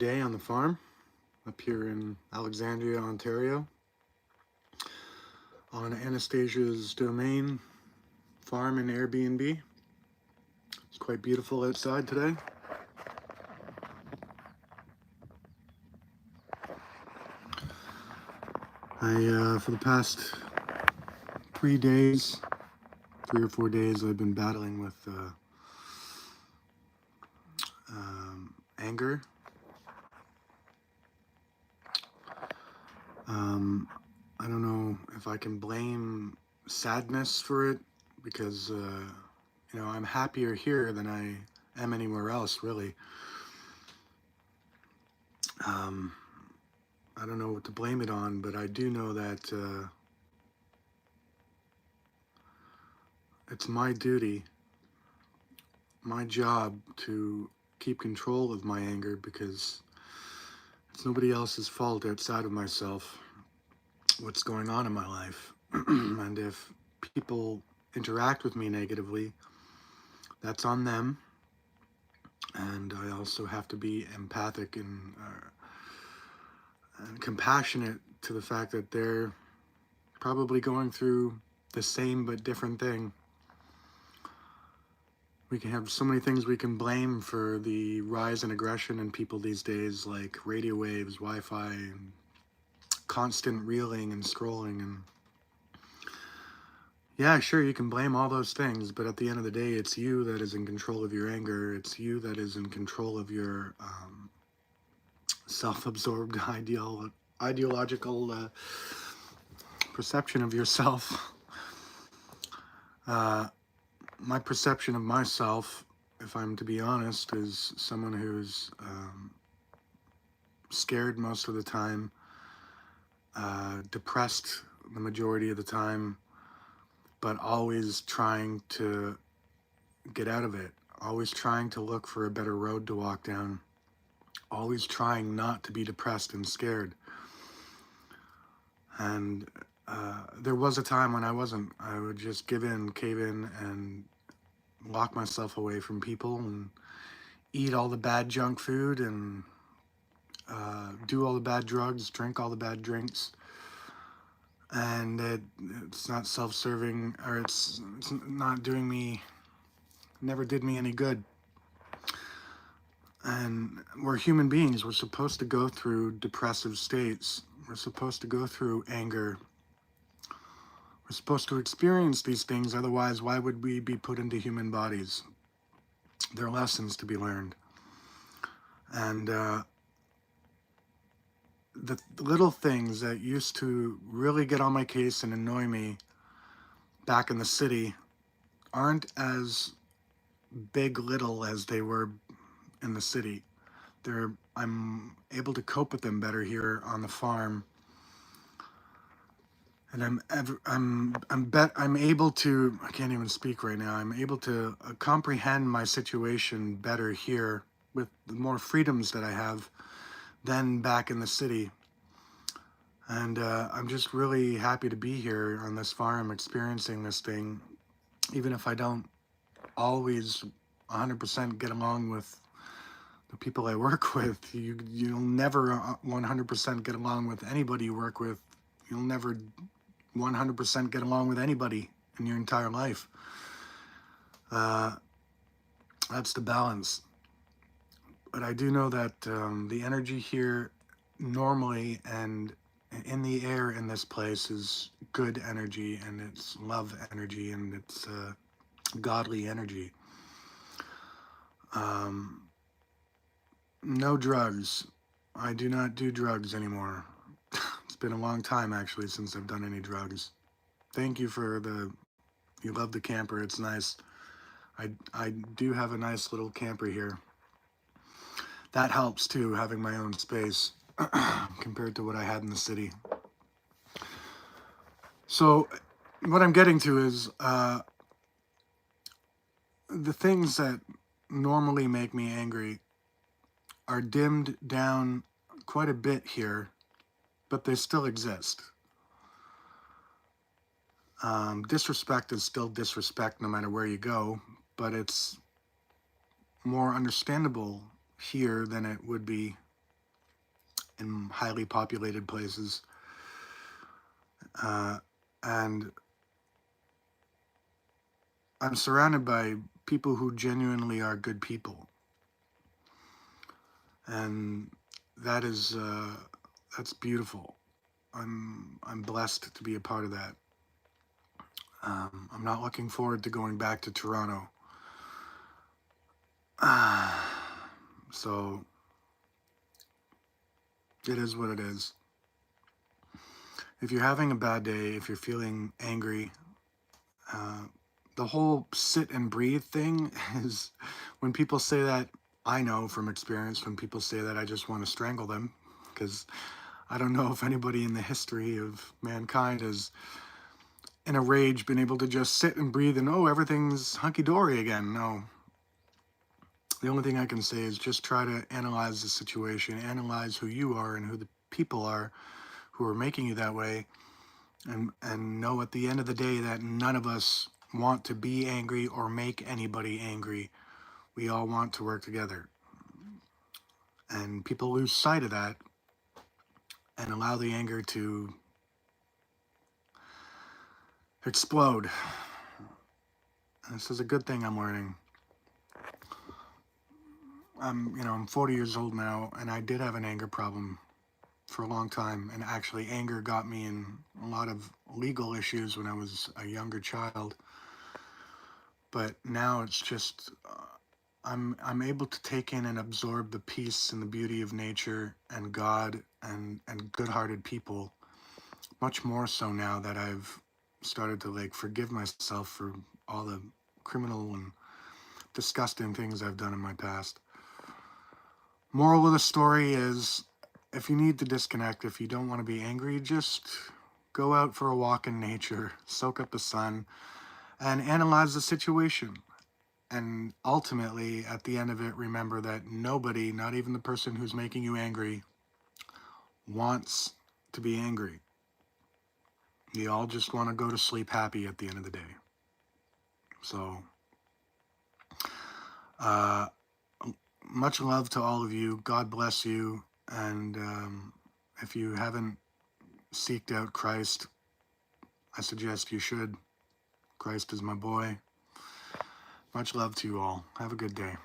day on the farm up here in Alexandria, Ontario, on Anastasia's domain farm and Airbnb. It's quite beautiful outside today. For the past 3 or 4 days, I've been battling with anger. I don't know if I can blame sadness for it because, I'm happier here than I am anywhere else, really. I don't know what to blame it on, but I do know that it's my duty, my job to keep control of my anger because it's nobody else's fault outside of myself what's going on in my life. And if people interact with me negatively, that's on them. And I also have to be empathic and compassionate to the fact that they're probably going through the same but different thing. We can have so many things we can blame for the rise in aggression in people these days, like radio waves, Wi-Fi, and constant reeling and scrolling. And yeah, sure, you can blame all those things, but at the end of the day, it's you that is in control of your anger. It's you that is in control of your self-absorbed ideological perception of yourself. My perception of myself, if I'm to be honest, is someone who's scared most of the time, depressed the majority of the time, but always trying to get out of it, always trying to look for a better road to walk down, always trying not to be depressed and scared. And there was a time when I wasn't. I would just give in, cave in, and lock myself away from people and eat all the bad junk food and do all the bad drugs, drink all the bad drinks. And it's not self-serving, or it's not doing me, never did me any good. And we're human beings. We're supposed to go through depressive states. We're supposed to go through anger. We're supposed to experience these things. Otherwise, why would we be put into human bodies? There are lessons to be learned. And the little things that used to really get on my case and annoy me back in the city aren't as little as they were in the city. I'm able to cope with them better here on the farm, and I'm able to. I can't even speak right now. I'm able to comprehend my situation better here with the more freedoms that I have than back in the city. And I'm just really happy to be here on this farm experiencing this thing, even if I don't always 100% get along with the people I work with. You'll never 100% get along with anybody you work with. You'll never 100% get along with anybody in your entire life. That's the balance. But I do know that the energy here normally and in the air in this place is good energy, and it's love energy, and it's godly energy. No drugs. I do not do drugs anymore. It's been a long time, actually, since I've done any drugs. Thank you for you love the camper. It's nice. I do have a nice little camper here. That helps, too, having my own space compared to what I had in the city. So what I'm getting to is the things that normally make me angry are dimmed down quite a bit here, but they still exist. Disrespect is still disrespect no matter where you go, but it's more understandable here than it would be in highly populated places. And I'm surrounded by people who genuinely are good people. And that is, that's beautiful. I'm blessed to be a part of that. I'm not looking forward to going back to Toronto. So it is what it is. If you're having a bad day, if you're feeling angry, the whole sit and breathe thing is, when people say that, I know from experience, when people say that, I just want to strangle them, because I don't know if anybody in the history of mankind has, in a rage, been able to just sit and breathe and, oh, everything's hunky-dory again. No. The only thing I can say is just try to analyze the situation, analyze who you are and who the people are who are making you that way, and know at the end of the day that none of us want to be angry or make anybody angry. We all want to work together. And people lose sight of that and allow the anger to explode. And this is a good thing I'm learning. I'm 40 years old now, and I did have an anger problem for a long time. And actually, anger got me in a lot of legal issues when I was a younger child. But now it's just, I'm able to take in and absorb the peace and the beauty of nature and God and good-hearted people, much more so now that I've started to like forgive myself for all the criminal and disgusting things I've done in my past. Moral of the story is, if you need to disconnect, if you don't want to be angry, just go out for a walk in nature, soak up the sun, and analyze the situation. And ultimately, at the end of it, remember that nobody, not even the person who's making you angry, wants to be angry. You all just want to go to sleep happy at the end of the day. So, much love to all of you. God bless you. And if you haven't seeked out Christ, I suggest you should. Christ is my boy. Much love to you all. Have a good day.